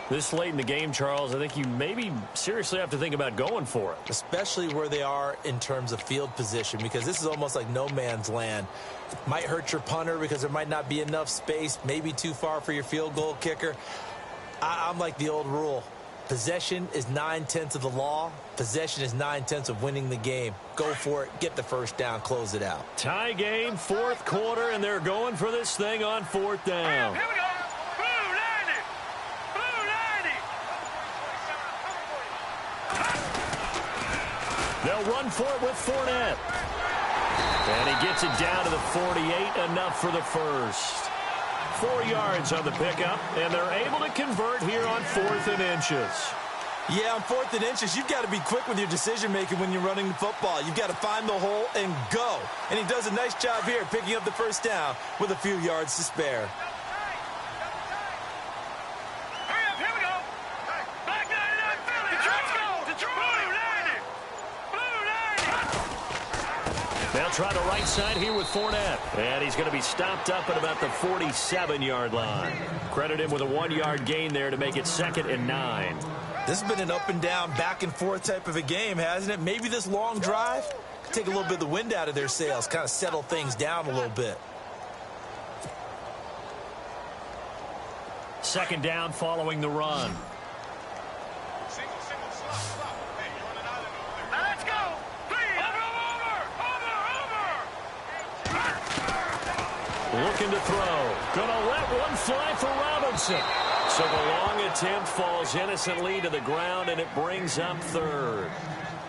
This late in the game, Charles, I think you maybe seriously have to think about going for it. Especially where they are in terms of field position, because this is almost like no man's land. Might hurt your punter because there might not be enough space, maybe too far for your field goal kicker. I'm like the old rule. Possession is 9/10 of the law. Possession is 9/10 of winning the game. Go for it. Get the 1st down. Close it out. Tie game, 4th quarter, and they're going for this thing on 4th down. Here we go. Blue 90. Blue 90. They'll run for it with Fournette. And he gets it down to the 48, enough for the 1st. 4 yards on the pickup, and they're able to convert here on 4th and inches. Yeah, on 4th and inches, you've got to be quick with your decision-making when you're running the football. You've got to find the hole and go. And he does a nice job here picking up the 1st down with a few yards to spare. Hurry up, here we go. Back 99 Philly. Let's go. Detroit. Blue 90. They'll try the right side here with Fournette. And he's going to be stopped up at about the 47-yard line. Credit him with a 1-yard gain there to make it 2nd and 9. This has been an up and down, back and forth type of a game, hasn't it? Maybe this long drive could take a little bit of the wind out of their sails, kind of settle things down a little bit. 2nd down following the run. Let's go. Looking to throw. Gonna let one fly for Robinson. So the long attempt falls innocently to the ground, and it brings up 3rd.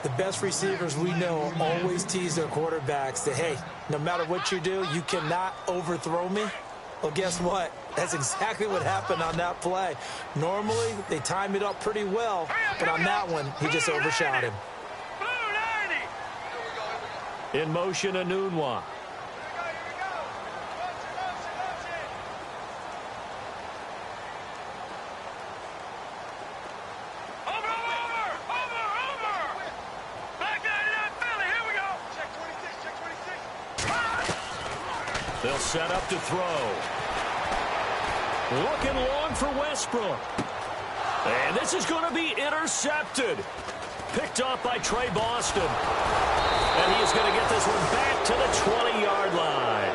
The best receivers we know always tease their quarterbacks that, hey, no matter what you do, you cannot overthrow me. Well, guess what? That's exactly what happened on that play. Normally, they time it up pretty well, but on that one, he just overshot him. In motion, Anunwa. They'll set up to throw. Looking long for Westbrook. And this is going to be intercepted. Picked off by Trey Boston. And he is going to get this one back to the 20-yard line.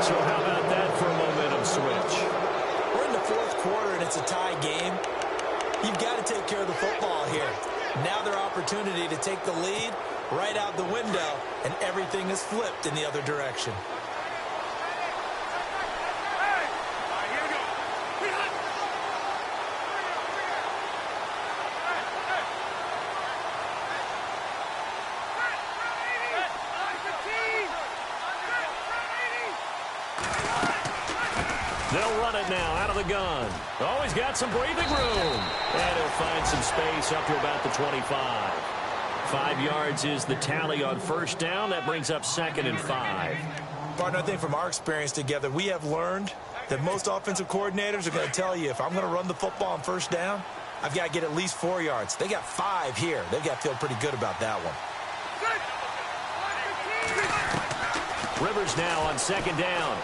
So how about that for a momentum switch? We're in the 4th quarter, and it's a tie game. You've got to take care of the football here. Now their opportunity to take the lead right out the window, and everything is flipped in the other direction. They'll run it now out of the gun. Oh, he's got some breathing room. And he'll find some space up to about the 25. 5 yards is the tally on 1st down. That brings up 2nd and 5. Partner, I think from our experience together, we have learned that most offensive coordinators are going to tell you, if I'm going to run the football on 1st down, I've got to get at least 4 yards. They got 5 here. They've got to feel pretty good about that one. Rivers now on 2nd down.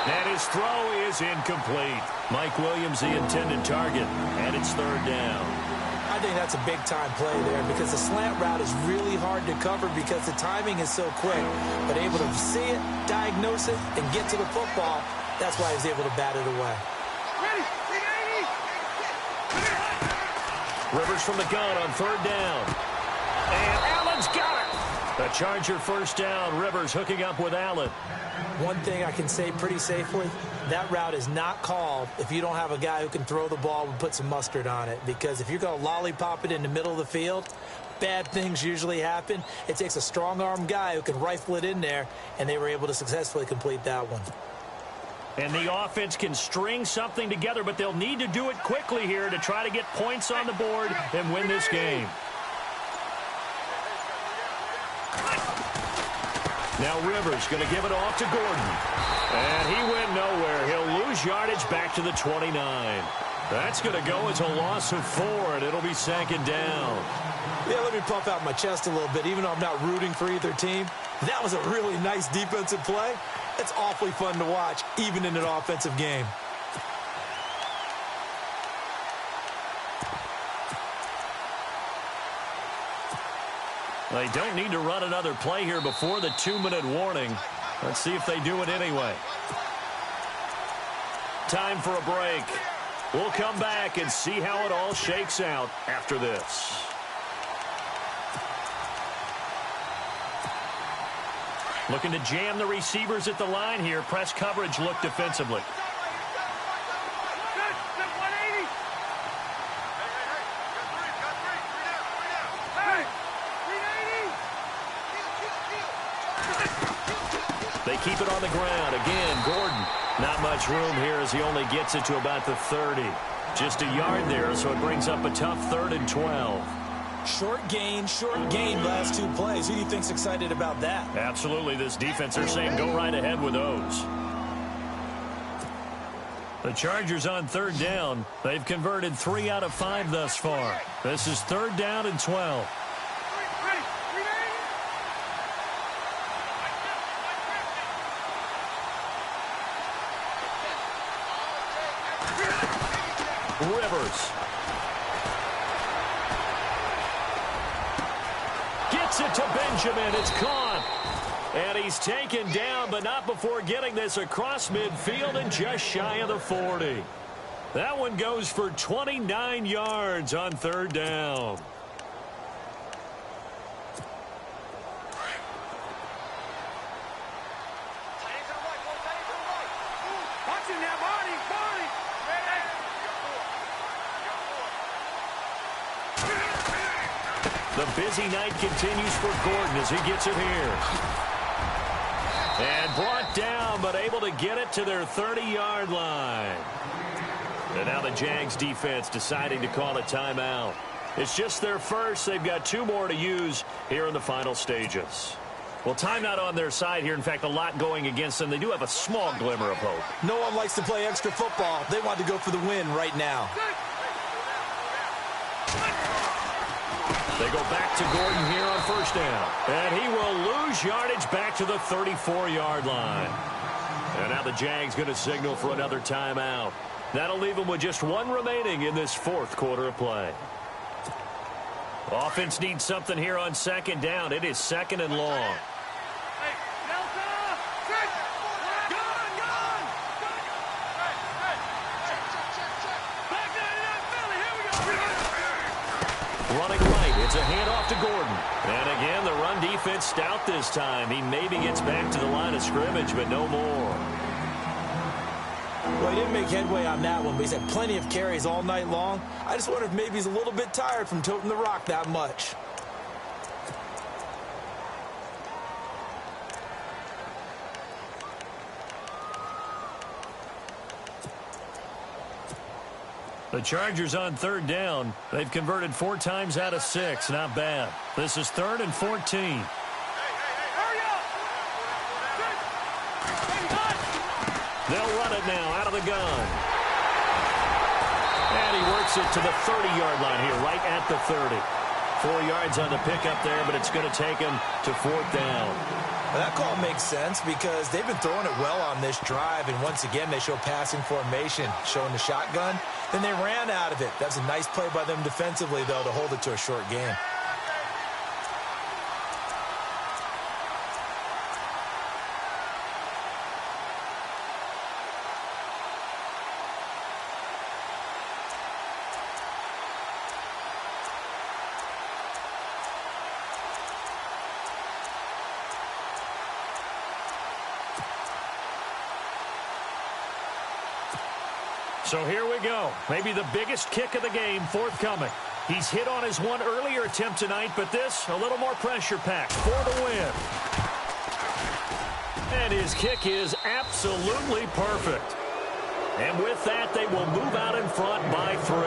And his throw is incomplete. Mike Williams, the intended target, and it's 3rd down. I think that's a big-time play there because the slant route is really hard to cover because the timing is so quick. But able to see it, diagnose it, and get to the football, that's why he was able to bat it away. Rivers from the gun on 3rd down. And Allen's got it. The Charger 1st down. Rivers hooking up with Allen. One thing I can say pretty safely, that route is not called if you don't have a guy who can throw the ball and put some mustard on it. Because if you're going to lollipop it in the middle of the field, bad things usually happen. It takes a strong-arm guy who can rifle it in there, and they were able to successfully complete that one. And the offense can string something together, but they'll need to do it quickly here to try to get points on the board and win this game. Now Rivers going to give it off to Gordon. And he went nowhere. He'll lose yardage back to the 29. That's going to go as a loss of 4, and it'll be 2nd down. Yeah, let me puff out my chest a little bit, even though I'm not rooting for either team. That was a really nice defensive play. It's awfully fun to watch, even in an offensive game. They don't need to run another play here before the 2-minute warning. Let's see if they do it anyway. Time for a break. We'll come back and see how it all shakes out after this. Looking to jam the receivers at the line here. Press coverage look defensively. They keep it on the ground. Again, Gordon. Not much room here as he only gets it to about the 30. Just a yard there, so it brings up a tough 3rd and 12. Short gain last 2 plays. Who do you think's excited about that? Absolutely. This defense are saying go right ahead with those. The Chargers on 3rd down. They've converted 3 out of 5 thus far. This is 3rd down and 12. Rivers. Gets it to Benjamin. It's caught. And he's taken down, but not before getting this across midfield and just shy of the 40. That one goes for 29 yards on third down. The busy night continues for Gordon as he gets it here. And brought down, but able to get it to their 30-yard line. And now the Jags defense deciding to call a timeout. It's just their first. They've got 2 more to use here in the final stages. Well, time not on their side here. In fact, a lot going against them. They do have a small glimmer of hope. No one likes to play extra football. They want to go for the win right now. They go back to Gordon here on first down. And he will lose yardage back to the 34-yard line. And now the Jags going to signal for another timeout. That'll leave them with just 1 remaining in this 4th quarter of play. Offense needs something here on second down. It is 2nd and long. Running right, it's a handoff to Gordon. And again, the run defense stout this time. He maybe gets back to the line of scrimmage, but no more. Well, he didn't make headway on that one, but he's had plenty of carries all night long. I just wonder if maybe he's a little bit tired from toting the rock that much. The Chargers on third down. They've converted 4 times out of 6. Not bad. This is 3rd and 14. They'll run it now out of the gun. And he works it to the 30-yard line here, right at the 30. 4 yards on the pickup there, but it's going to take him to 4th down. Well, that call makes sense because they've been throwing it well on this drive, and once again they show passing formation, showing the shotgun. Then they ran out of it. That's a nice play by them defensively, though, to hold it to a short game. So here we go. Maybe the biggest kick of the game forthcoming. He's hit on his one earlier attempt tonight, but this, a little more pressure packed for the win. And his kick is absolutely perfect. And with that, they will move out in front by 3.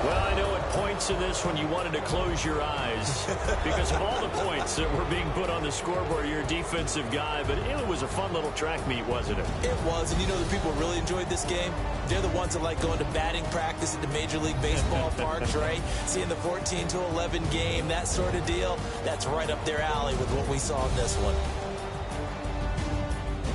Well, I know at points in this when you wanted to close your eyes because of all the points that were being put on the scoreboard. You're a defensive guy, but it was a fun little track meet, wasn't it? It was, and you know the people who really enjoyed this game? They're the ones that like going to batting practice at the Major League Baseball parks, right? Seeing the 14-11 game, that sort of deal, that's right up their alley with what we saw in this one.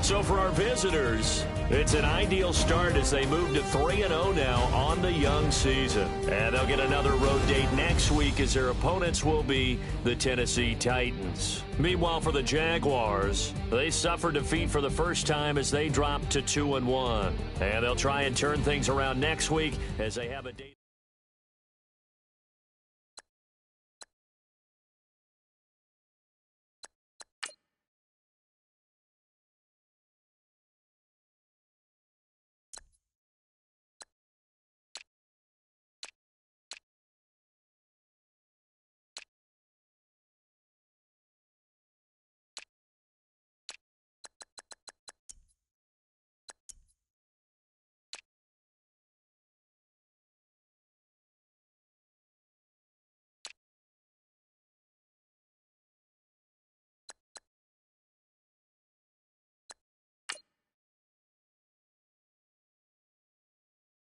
So for our visitors, it's an ideal start as they move to 3-0 now on the young season. And they'll get another road date next week as their opponents will be the Tennessee Titans. Meanwhile, for the Jaguars, they suffered defeat for the first time as they dropped to 2-1. And they'll try and turn things around next week as they have a date.